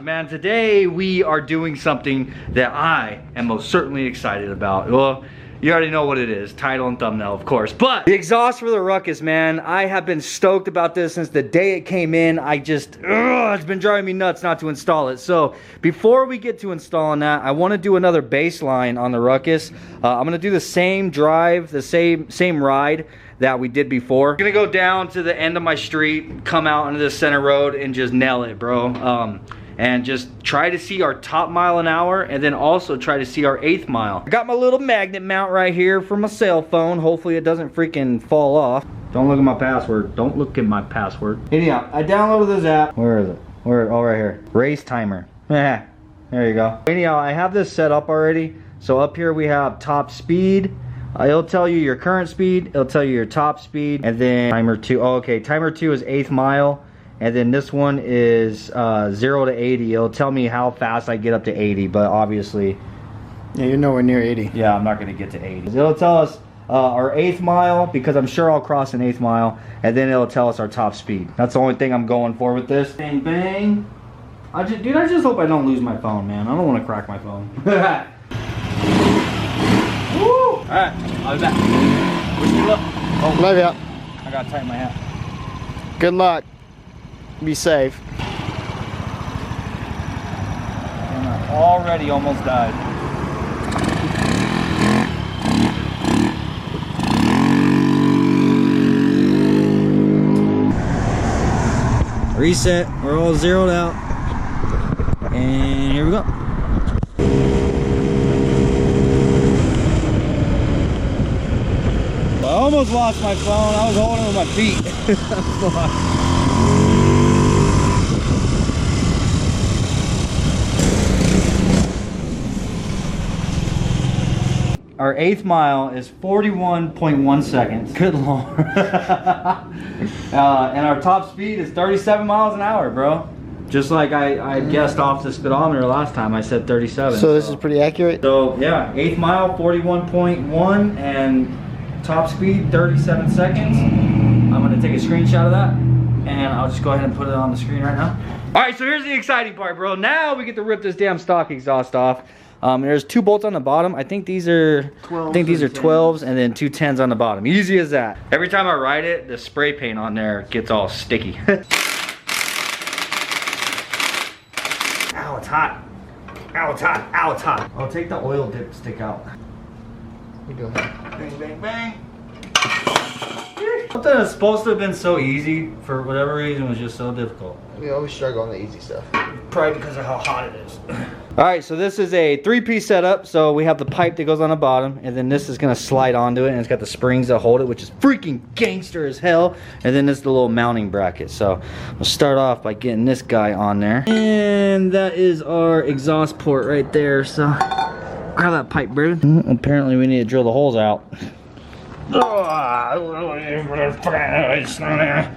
Garage, man. Today we are doing something that I am most certainly excited about. Well, you already know what it is, title and thumbnail, of course. But the exhaust for the Ruckus, man, I have been stoked about this since the day it came in. It's been driving me nuts not to install it. So before we get to installing that, I want to do another baseline on the Ruckus. I'm gonna do the same drive, the same ride that we did before. I'm gonna go down to the end of my street, come out into the center road, and just nail it, bro. And just try to see our top mile an hour, and then also try to see our 1/8 mile. I got my little magnet mount right here for my cell phone. Hopefully it doesn't freaking fall off. Don't look at my password. Don't look at my password. Anyhow, I downloaded this app. Where is it? Where? Oh, right here. Race timer. There you go. Anyhow, I have this set up already. So up here we have top speed. It'll tell you your current speed. It'll tell you your top speed. And then timer 2. Oh, okay. Timer 2 is 1/8 mile. And then this one is 0 to 80. It'll tell me how fast I get up to 80, but obviously... Yeah, you're nowhere near 80. Yeah, I'm not going to get to 80. It'll tell us our 1/8 mile, because I'm sure I'll cross an 1/8 mile, and then it'll tell us our top speed. That's the only thing I'm going for with this. Bang, bang. Dude, I just hope I don't lose my phone, man. I don't want to crack my phone. Woo! Alright, I'll be back. Wish me luck. Oh, Love ya. I got to tighten my hat. Good luck. Be safe. And I already almost died. Reset. We're all zeroed out. And here we go. I almost lost my phone. I was holding it with my feet. Our 1/8 mile is 41.1 seconds. Good lord. And our top speed is 37 miles an hour, bro. Just like I guessed off the speedometer last time, I said 37. So this is pretty accurate? So yeah, 1/8 mile, 41.1, and top speed, 37 seconds. I'm gonna take a screenshot of that, and I'll just go ahead and put it on the screen right now. All right, so here's the exciting part, bro. Now we get to rip this damn stock exhaust off. There's 2 bolts on the bottom. I think these are 12s, and then 2 10s on the bottom. Easy as that. Every time I ride it, the spray paint on there gets all sticky. Ow, it's hot. Ow, it's hot. Ow, it's hot. I'll take the oil dipstick out. You doing that? Bang, bang, bang. Something that's supposed to have been so easy, for whatever reason, was just so difficult. We always struggle on the easy stuff. Probably because of how hot it is. Alright, so this is a 3-piece setup. So we have the pipe that goes on the bottom, and then this is going to slide onto it, and it's got the springs that hold it, which is freaking gangster as hell. And then this is the little mounting bracket. So we'll start off by getting this guy on there. And that is our exhaust port right there. So grab that pipe, bro. Apparently we need to drill the holes out.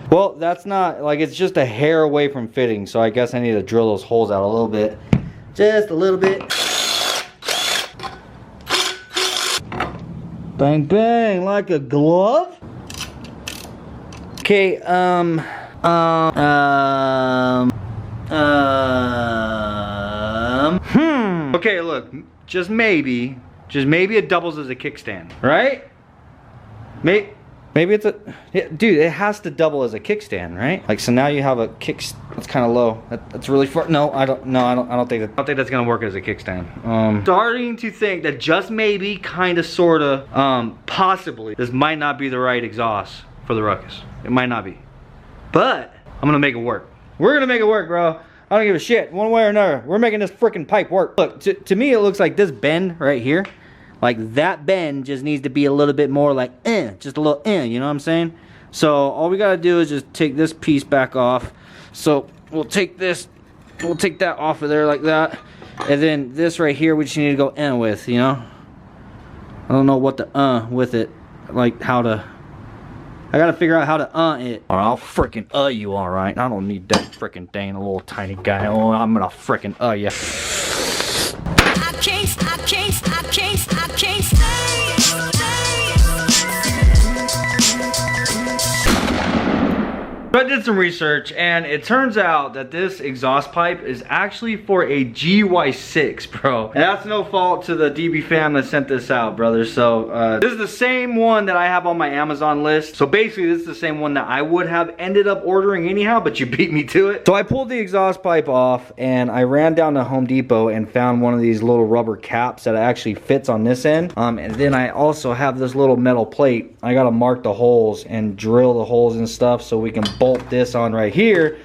Well, that's not, like, it's just a hair away from fitting, so I guess I need to drill those holes out a little bit. Just a little bit. Bang, bang, like a glove. Okay, Okay, look, just maybe it doubles as a kickstand, right? Maybe it's a... Yeah, dude, it has to double as a kickstand, right? Like, so now you have a kick... That's kind of low. That's really far... No, I don't think that's gonna work as a kickstand. Starting to think that just maybe, kind of, sort of, possibly, this might not be the right exhaust for the Ruckus. It might not be. But, I'm gonna make it work. We're gonna make it work, bro. I don't give a shit, one way or another. We're making this freaking pipe work. Look, to me, it looks like this bend right here. Like, that bend just needs to be a little bit more like, just a little, you know what I'm saying? So all we gotta do is just take this piece back off. So we'll take this, we'll take that off of there like that. And then this right here, we just need to go with, you know? I don't know what to with it, like how to, I gotta figure out how to it. Or I'll frickin' you, alright? I don't need that frickin' thing, a little tiny guy. Oh, I'm gonna frickin' you. I can't stay. I did some research, and it turns out that this exhaust pipe is actually for a GY6, bro. And that's no fault to the DBFam that sent this out, brother. So this is the same one that I have on my Amazon list. So basically this is the same one that I would have ended up ordering anyhow, but you beat me to it. So I pulled the exhaust pipe off, and I ran down to Home Depot and found one of these little rubber caps that actually fits on this end. And then I also have this little metal plate. I gotta mark the holes and drill the holes and stuff so we can bolt this on right here.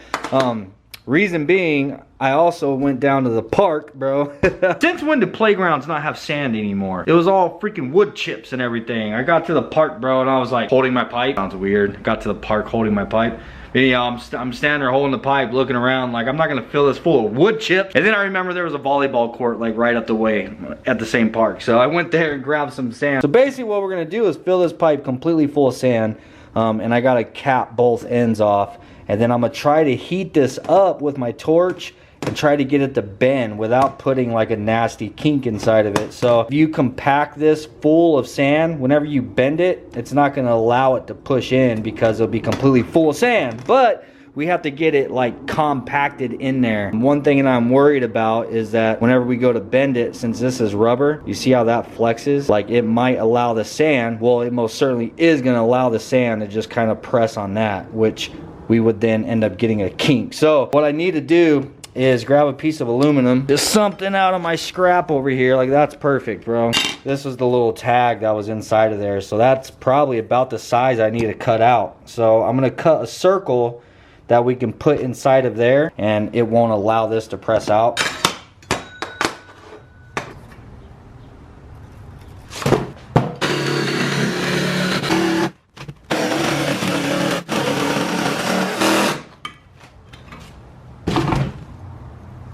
Reason being, I also went down to the park, bro. Since when do playgrounds not have sand anymore? It was all freaking wood chips and everything. I got to the park, bro, and I was like holding my pipe. Sounds weird. Got to the park holding my pipe. Anyhow, I'm standing there holding the pipe, looking around like I'm not gonna fill this full of wood chips. And then I remember there was a volleyball court like right up the way at the same park. So I went there and grabbed some sand. So basically what we're gonna do is fill this pipe completely full of sand. And I gotta cap both ends off. And then I'm gonna try to heat this up with my torch and try to get it to bend without putting like a nasty kink inside of it. So if you compact this full of sand, whenever you bend it, it's not gonna allow it to push in because it'll be completely full of sand. But we have to get it like compacted in there. One thing that I'm worried about is that whenever we go to bend it, since this is rubber, you see how that flexes? Like it might allow the sand, well, it most certainly is gonna allow the sand to just kind of press on that, which we would then end up getting a kink. So what I need to do is grab a piece of aluminum, just something out of my scrap over here. Like that's perfect, bro. This was the little tag that was inside of there. So that's probably about the size I need to cut out. So I'm gonna cut a circle that we can put inside of there, and it won't allow this to press out.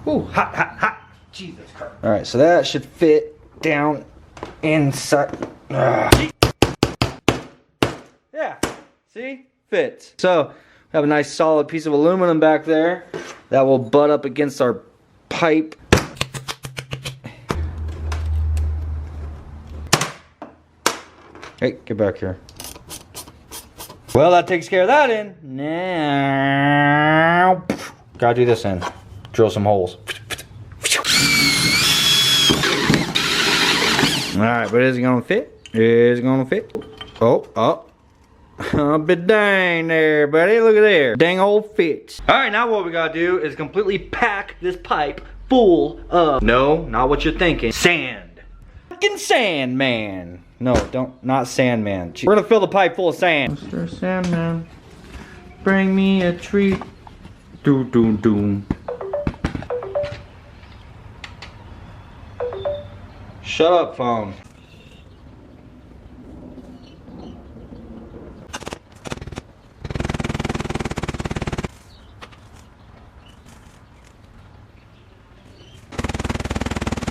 Ooh, hot, hot, hot. Jesus Christ. All right, so that should fit down inside. Yeah, see? Fits. So, we have a nice solid piece of aluminum back there that will butt up against our pipe. Hey, get back here. Well, that takes care of that end. Now, gotta do this end. Drill some holes. Alright, but is it gonna fit? Is it gonna fit? Oh, oh. I'll be dang there, buddy. Look at there. Dang old fits. Alright, now what we gotta do is completely pack this pipe full of, no, not what you're thinking, sand. Fucking sand, man. No, don't, not Sandman. We're gonna fill the pipe full of sand. Mr. Sandman, bring me a treat. Doom, doom, doom. Shut up, phone.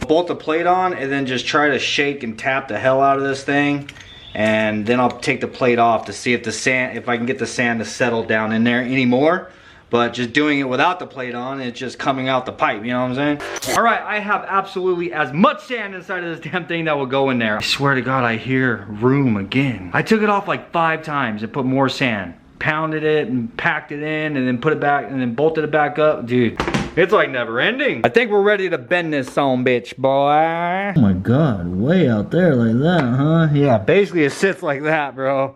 Bolt the plate on and then just try to shake and tap the hell out of this thing, and then I'll take the plate off to see if the sand, if I can get the sand to settle down in there anymore. But just doing it without the plate on, it's just coming out the pipe, you know what I'm saying? All right, I have absolutely as much sand inside of this damn thing that will go in there. I swear to God, I hear room again. I took it off like 5 times and put more sand. Pounded it and packed it in and then put it back and then bolted it back up. Dude, it's like never ending. I think we're ready to bend this son bitch, boy. Oh my God, way out there like that, huh? Yeah, basically it sits like that, bro.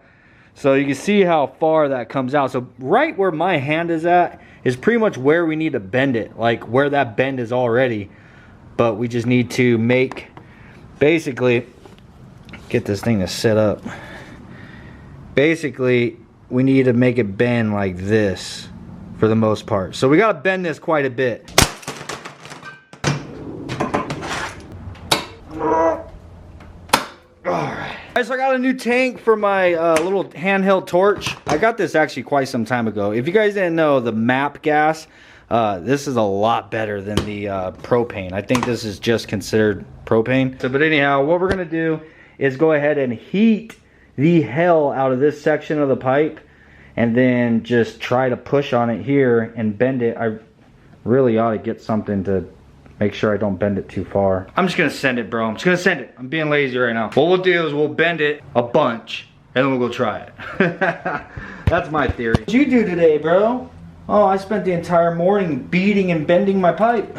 So you can see how far that comes out. So right where my hand is at is pretty much where we need to bend it. Like where that bend is already. But we just need to make, basically, get this thing to set up. Basically, we need to make it bend like this for the most part. So we gotta bend this quite a bit. So I got a new tank for my little handheld torch. I got this actually quite some time ago. If you guys didn't know, the MAP gas, this is a lot better than the propane. I think this is just considered propane. So, but anyhow, what we're gonna do is go ahead and heat the hell out of this section of the pipe and then just try to push on it here and bend it. I really ought to get something to make sure I don't bend it too far. I'm just gonna send it, bro. I'm just gonna send it. I'm being lazy right now. What we'll do is we'll bend it a bunch and then we'll go try it. That's my theory. What'd you do today, bro? Oh, I spent the entire morning beating and bending my pipe.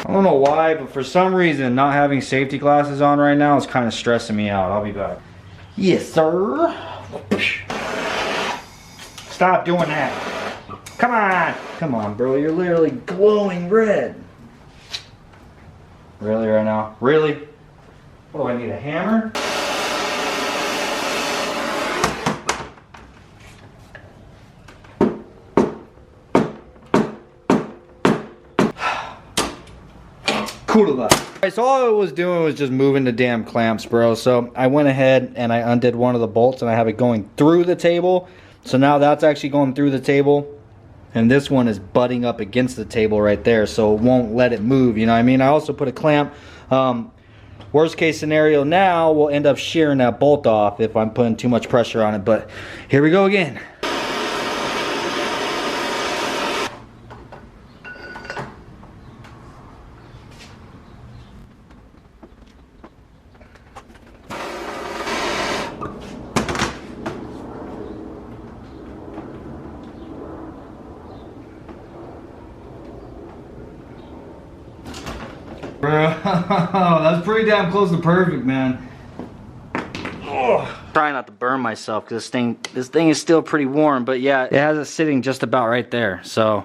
I don't know why, but for some reason, not having safety glasses on right now is kind of stressing me out. I'll be back. Yes, sir. Stop doing that. Come on. Come on, bro. You're literally glowing red. Really right now? Really? What do I need, a hammer? Cool. Alright, so all I was doing was just moving the damn clamps, bro. So I went ahead and I undid one of the bolts and I have it going through the table. So now that's actually going through the table. And this one is butting up against the table right there, so it won't let it move, you know what I mean? I also put a clamp. Worst case scenario now, we'll end up shearing that bolt off if I'm putting too much pressure on it, but here we go again. Bro, that's pretty damn close to perfect, man. Oh. Trying not to burn myself because this thing is still pretty warm, but yeah, it has it sitting just about right there. So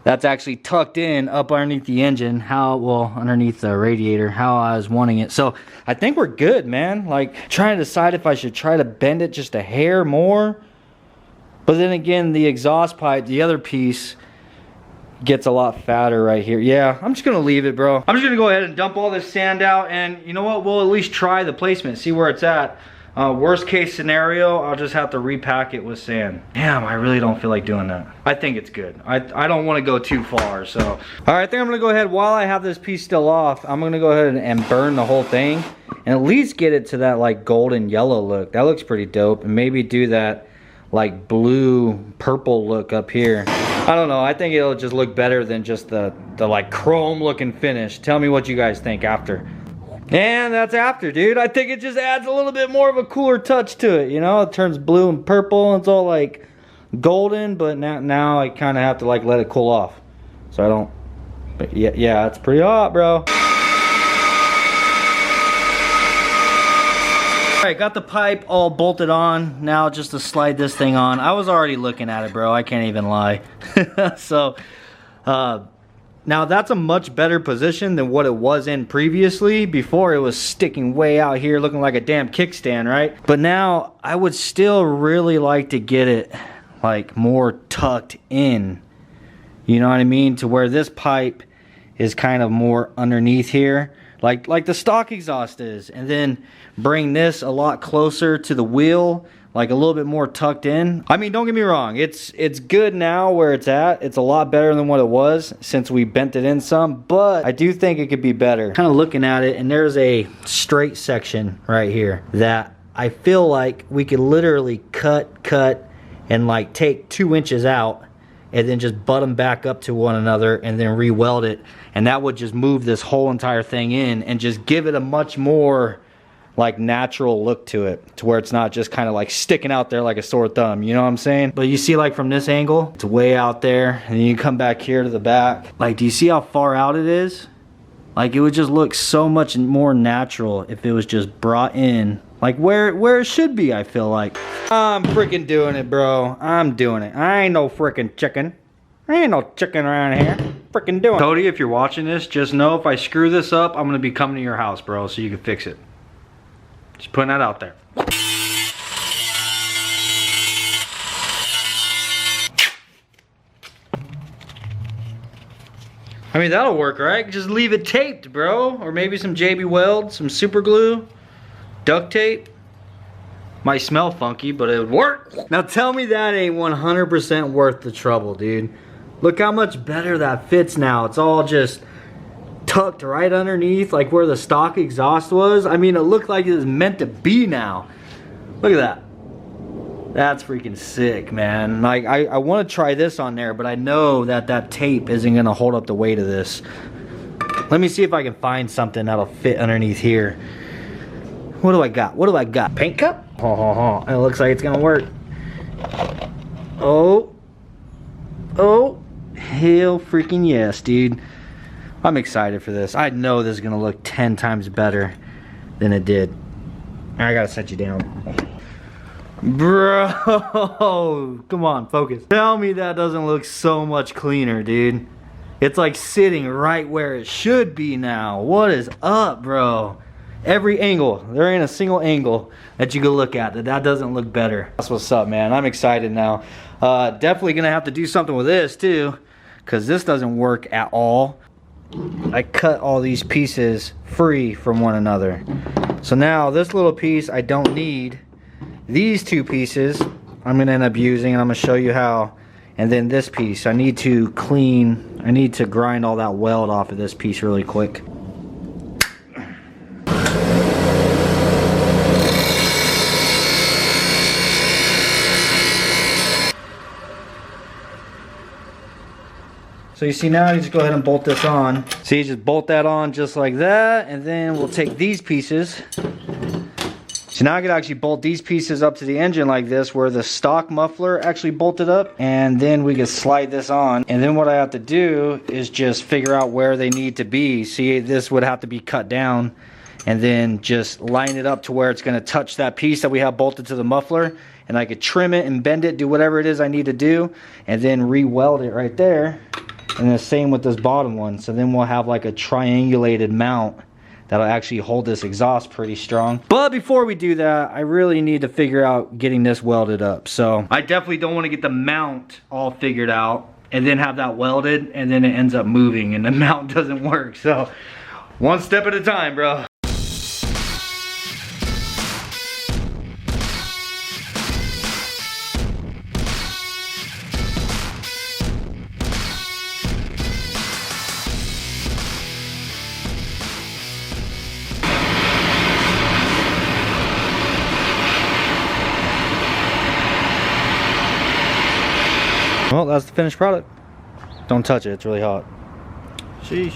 that's actually tucked in up underneath the engine, underneath the radiator, how I was wanting it. So I think we're good, man. Like, trying to decide if I should try to bend it just a hair more. But then again, the exhaust pipe, the other piece, gets a lot fatter right here. Yeah, I'm just gonna leave it, bro. I'm just gonna go ahead and dump all this sand out, and you know what, we'll at least try the placement, see where it's at. Worst case scenario, I'll just have to repack it with sand. Damn, I really don't feel like doing that. I think it's good. I don't want to go too far, so. All right, I think I'm gonna go ahead, while I have this piece still off, I'm gonna go ahead and burn the whole thing and at least get it to that like golden yellow look. That looks pretty dope. And maybe do that like blue purple look up here. I don't know, I think it'll just look better than just the like chrome looking finish. Tell me what you guys think after. And that's after, dude. I think it just adds a little bit more of a cooler touch to it, you know? It turns blue and purple and it's all like golden, but now I kind of have to like let it cool off. So I don't, but yeah, it's pretty hot, bro. Alright, got the pipe all bolted on. Now just to slide this thing on. I was already looking at it, bro. I can't even lie. So, now that's a much better position than what it was in previously. Before, it was sticking way out here looking like a damn kickstand, right? But now, I would still really like to get it like more tucked in. You know what I mean? To where this pipe is kind of more underneath here. Like the stock exhaust is, and then bring this a lot closer to the wheel, like a little bit more tucked in. I mean, don't get me wrong, it's good now where it's at. It's a lot better than what it was since we bent it in some, but I do think it could be better. Kind of looking at it, and there's a straight section right here that I feel like we could literally cut, and like take 2 inches out, and then just butt them back up to one another and then re-weld it. And that would just move this whole entire thing in and just give it a much more like natural look to it, to where it's not just kind of like sticking out there like a sore thumb, you know what I'm saying? But you see, like from this angle, it's way out there, and then you come back here to the back. Like, do you see how far out it is? Like, it would just look so much more natural if it was just brought in like where it should be, I feel like. I'm freaking doing it, bro. I'm doing it. I ain't no freaking chicken. I ain't no chicken around here. Freaking doing it. Cody, if you're watching this, just know if I screw this up, I'm gonna be coming to your house, bro, so you can fix it. Just putting that out there. I mean, that'll work, right? Just leave it taped, bro. Or maybe some JB Weld, some super glue, duct tape. Might smell funky, but it would work. Now tell me that ain't 100% worth the trouble, dude. Look how much better that fits now. It's all just tucked right underneath, like where the stock exhaust was. I mean, it looked like it was meant to be now. Look at that. That's freaking sick, man. Like, I want to try this on there, but I know that that tape isn't going to hold up the weight of this. Let me see if I can find something that'll fit underneath here. What do I got? What do I got? Paint cup? Oh, it looks like it's gonna work. Oh, hell freaking yes, dude. I'm excited for this. I know this is gonna look 10 times better than it did. I gotta set you down. Bro, come on, focus. Tell me that doesn't look so much cleaner, dude. It's like sitting right where it should be now. What is up, bro? Every angle, there ain't a single angle that you can look at that doesn't look better. That's what's up, man. I'm excited now. Definitely gonna have to do something with this too, because this doesn't work at all. I cut all these pieces free from one another. So now this little piece I don't need. These two pieces I'm gonna end up using, and I'm gonna show you how. And then this piece I need to clean. I need to grind all that weld off of this piece really quick. So you see now, you just go ahead and bolt this on. So you just bolt that on just like that, and then we'll take these pieces. So now I can actually bolt these pieces up to the engine like this, where the stock muffler actually bolted up, and then we can slide this on. And then what I have to do is just figure out where they need to be. See, this would have to be cut down, and then just line it up to where it's gonna touch that piece that we have bolted to the muffler, and I could trim it and bend it, do whatever it is I need to do, and then re-weld it right there. And the same with this bottom one. So then we'll have like a triangulated mount that'll actually hold this exhaust pretty strong. But before we do that, I really need to figure out getting this welded up. So I definitely don't want to get the mount all figured out and then have that welded and then it ends up moving and the mount doesn't work. So one step at a time, bro. Well, that's the finished product. Don't touch it, it's really hot. Sheesh.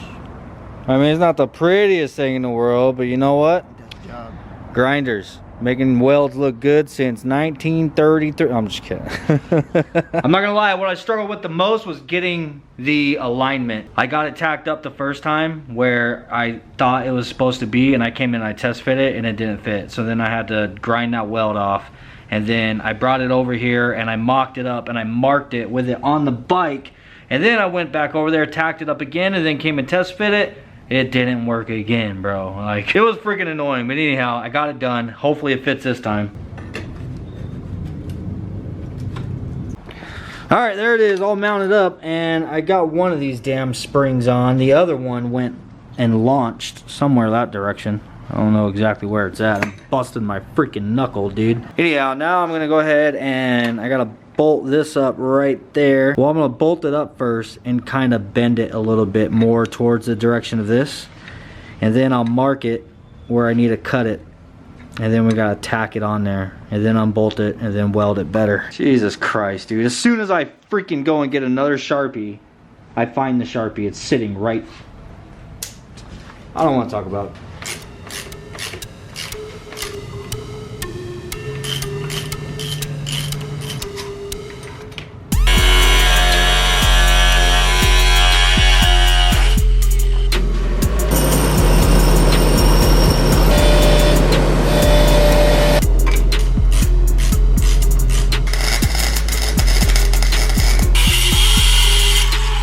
I mean, it's not the prettiest thing in the world, but you know what? That's the job. Grinders. Making welds look good since 1933. I'm just kidding. I'm not gonna lie, what I struggled with the most was getting the alignment. I got it tacked up the first time where I thought it was supposed to be, and I came in and I test fit it and it didn't fit. So then I had to grind that weld off. And then I brought it over here and I mocked it up and I marked it with it on the bike. And then I went back over there, tacked it up again, and then came and test fit it. It didn't work again, bro. Like, it was freaking annoying. But anyhow, I got it done. Hopefully it fits this time. All right, there it is, all mounted up. And I got one of these damn springs on. The other one went and launched somewhere that direction. I don't know exactly where it's at. I'm busting my freaking knuckle, dude. Anyhow, now I'm gonna go ahead and I gotta bolt this up right there. Well, I'm gonna bolt it up first and kind of bend it a little bit more towards the direction of this. And then I'll mark it where I need to cut it. And then we gotta tack it on there. And then unbolt it and then weld it better. Jesus Christ, dude. As soon as I freaking go and get another Sharpie, I find the Sharpie. It's sitting right. I don't wanna talk about it.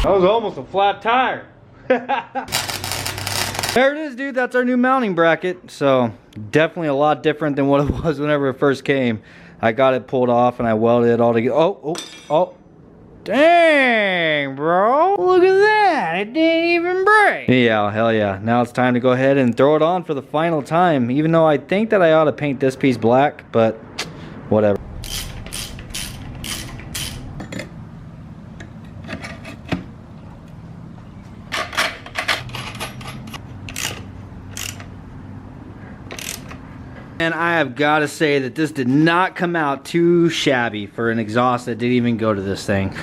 That was almost a flat tire. There it is, dude. That's our new mounting bracket. So definitely a lot different than what it was whenever it first came. I got it pulled off and I welded it all together. Oh. Dang, bro. Look at that. It didn't even break. Yeah, hell yeah. Now it's time to go ahead and throw it on for the final time. Even though I think that I ought to paint this piece black, but whatever. And I have got to say that this did not come out too shabby for an exhaust that didn't even go to this thing.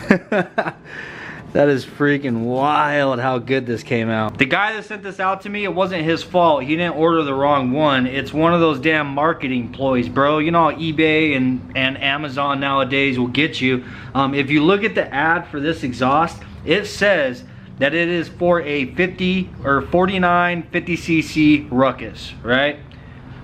That is freaking wild how good this came out. The guy that sent this out to me, it wasn't his fault. He didn't order the wrong one. It's one of those damn marketing ploys, bro. You know how eBay and Amazon nowadays will get you. If you look at the ad for this exhaust, it says that it is for a 50 or 49 50cc Ruckus, right?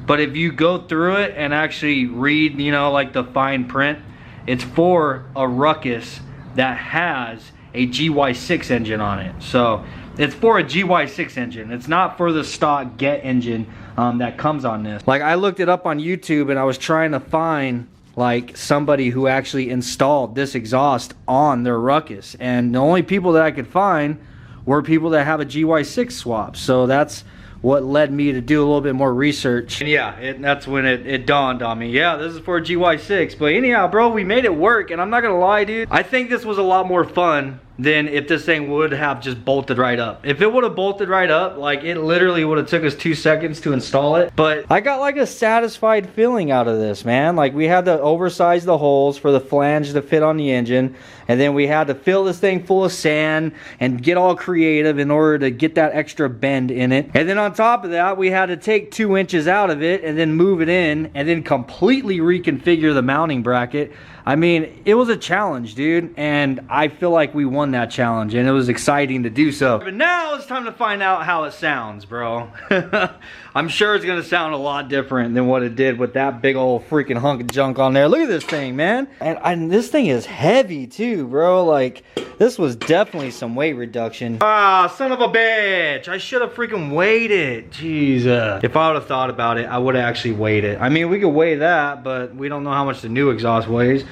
But if you go through it and actually read, you know, like the fine print, it's for a Ruckus that has a GY6 engine on it. So it's for a GY6 engine. It's not for the stock Get engine that comes on this. Like, I looked it up on YouTube and I was trying to find like somebody who actually installed this exhaust on their Ruckus, and the only people that I could find were people that have a GY6 swap. So that's what led me to do a little bit more research. And yeah, that's when it dawned on me. Yeah, this is for a GY6. But anyhow, bro, we made it work. And I'm not gonna lie, dude, I think this was a lot more fun than if this thing would have just bolted right up. If it would have bolted right up, like, it literally would have took us 2 seconds to install it. But I got like a satisfied feeling out of this, man. Like, we had to oversize the holes for the flange to fit on the engine, and then we had to fill this thing full of sand and get all creative in order to get that extra bend in it. And then on top of that, we had to take 2 inches out of it and then move it in and then completely reconfigure the mounting bracket. I mean, it was a challenge, dude, and I feel like we won that challenge, and it was exciting to do so. But now it's time to find out how it sounds, bro. I'm sure it's gonna sound a lot different than what it did with that big old freaking hunk of junk on there. Look at this thing, man. And this thing is heavy too, bro. Like, this was definitely some weight reduction. Ah, son of a bitch. I should have freaking weighed it. Jesus. If I would have thought about it, I would have actually weighed it. I mean, we could weigh that, but we don't know how much the new exhaust weighs.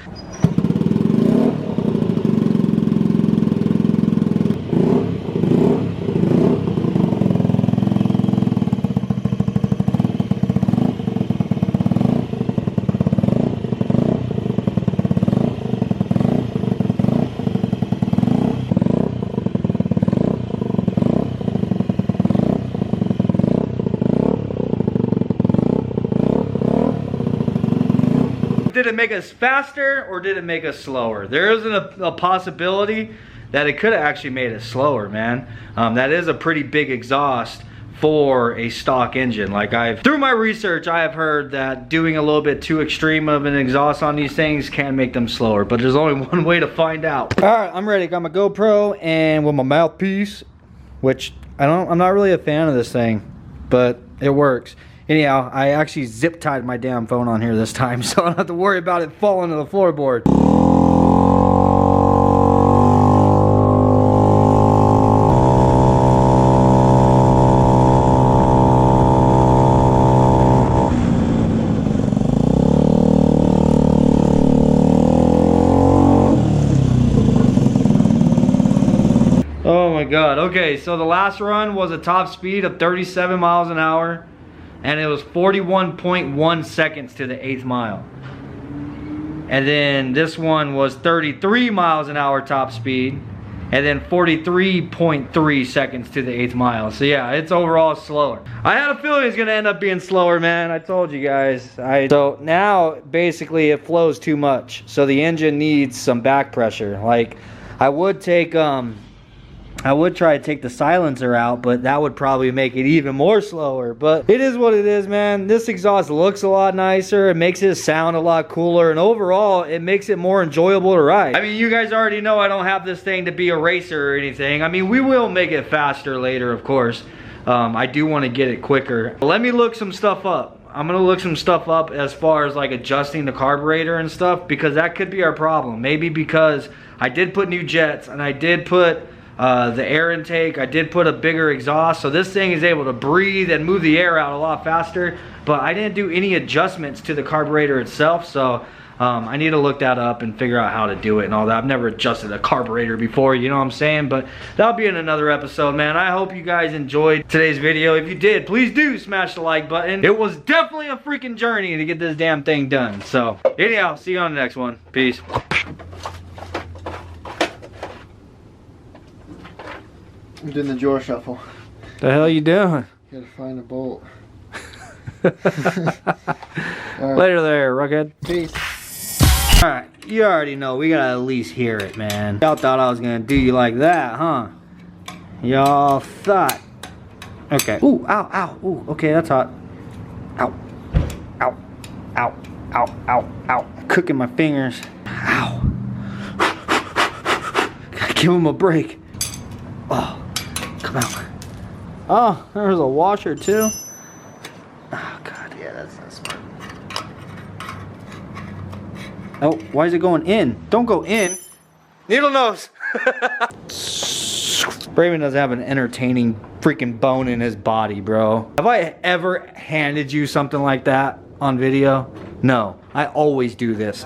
Did it make us faster or did it make us slower? There isn't a possibility that it could have actually made us slower, man. That is a pretty big exhaust for a stock engine. Like, through my research, I have heard that doing a little bit too extreme of an exhaust on these things can make them slower, but there's only one way to find out. All right, I'm ready. Got my GoPro and with my mouthpiece, which I'm not really a fan of this thing, but it works. Anyhow, I actually zip tied my damn phone on here this time, so I don't have to worry about it falling to the floorboard. Oh my God. Okay, so the last run was a top speed of 37 miles an hour. And it was 41.1 seconds to the 8th mile. And then this one was 33 miles an hour top speed. And then 43.3 seconds to the 8th mile. So yeah, it's overall slower. I had a feeling it's gonna end up being slower, man. I told you guys. So now, basically, it flows too much. So the engine needs some back pressure. Like, I would try to take the silencer out, but that would probably make it even more slower. But it is what it is, man. This exhaust looks a lot nicer. It makes it sound a lot cooler, and overall, it makes it more enjoyable to ride. I mean, you guys already know I don't have this thing to be a racer or anything. I mean, we will make it faster later, of course. I do want to get it quicker. Let me look some stuff up. I'm gonna look some stuff up as far as like adjusting the carburetor and stuff, because that could be our problem. Maybe because I did put new jets and I did put the air intake, I did put a bigger exhaust, so this thing is able to breathe and move the air out a lot faster, but I didn't do any adjustments to the carburetor itself, so I need to look that up and figure out how to do it and all that. I've never adjusted a carburetor before, you know what I'm saying? But that'll be in another episode, man. I hope you guys enjoyed today's video. If you did, please do smash the like button. It was definitely a freaking journey to get this damn thing done. So anyhow, see you on the next one. Peace. I'm doing the jaw shuffle. The hell you doing? Gotta find a bolt. Later there, Rugged. Peace. Alright, you already know, we gotta at least hear it, man. Y'all thought I was gonna do you like that, huh? Y'all thought. Okay. Ooh, ow, ow, ooh, okay, that's hot. Ow, ow, ow, ow, ow, ow. Cooking my fingers. Ow. Gotta give him a break. Oh, come out. Oh, there's a washer too. Oh, God. Yeah, that's not smart. Oh, why is it going in? Don't go in. Needle nose. Braven doesn't have an entertaining freaking bone in his body, bro. Have I ever handed you something like that on video? No, I always do this.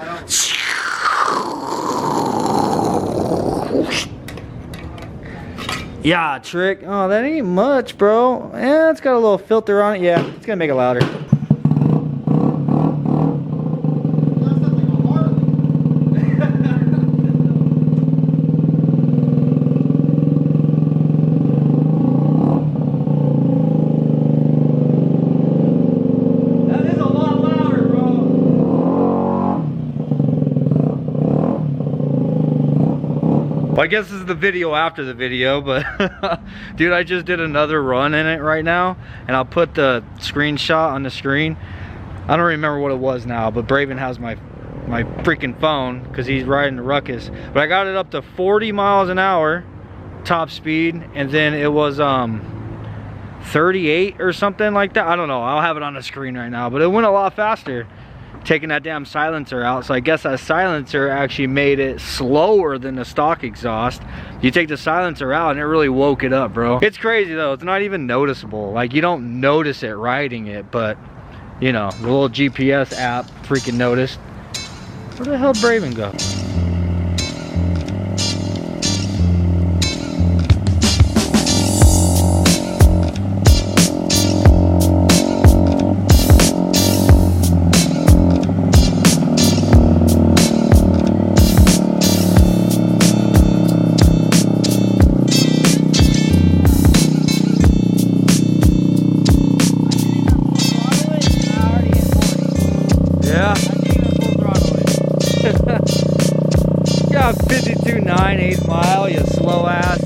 Yeah, trick. Oh, that ain't much, bro. Yeah, it's got a little filter on it. Yeah, it's gonna make it louder. I guess this is the video after the video, but dude, I just did another run in it right now, and I'll put the screenshot on the screen. I don't remember what it was now, but Braven has my freaking phone because he's riding the Ruckus. But I got it up to 40 miles an hour top speed, and then it was 38 or something like that. I don't know, I'll have it on the screen right now, but it went a lot faster taking that damn silencer out. So I guess that silencer actually made it slower than the stock exhaust. You take the silencer out and it really woke it up, bro. It's crazy though, it's not even noticeable. Like, you don't notice it riding it, but you know, the little GPS app freaking noticed. Where the hell did Braven go? Yeah. Got 52.9 8th mile, you slow ass.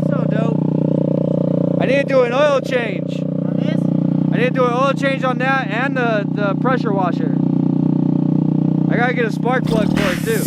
So dope. I need to do an oil change. On this? I need to do an oil change on that and the pressure washer. I gotta get a spark plug for it too.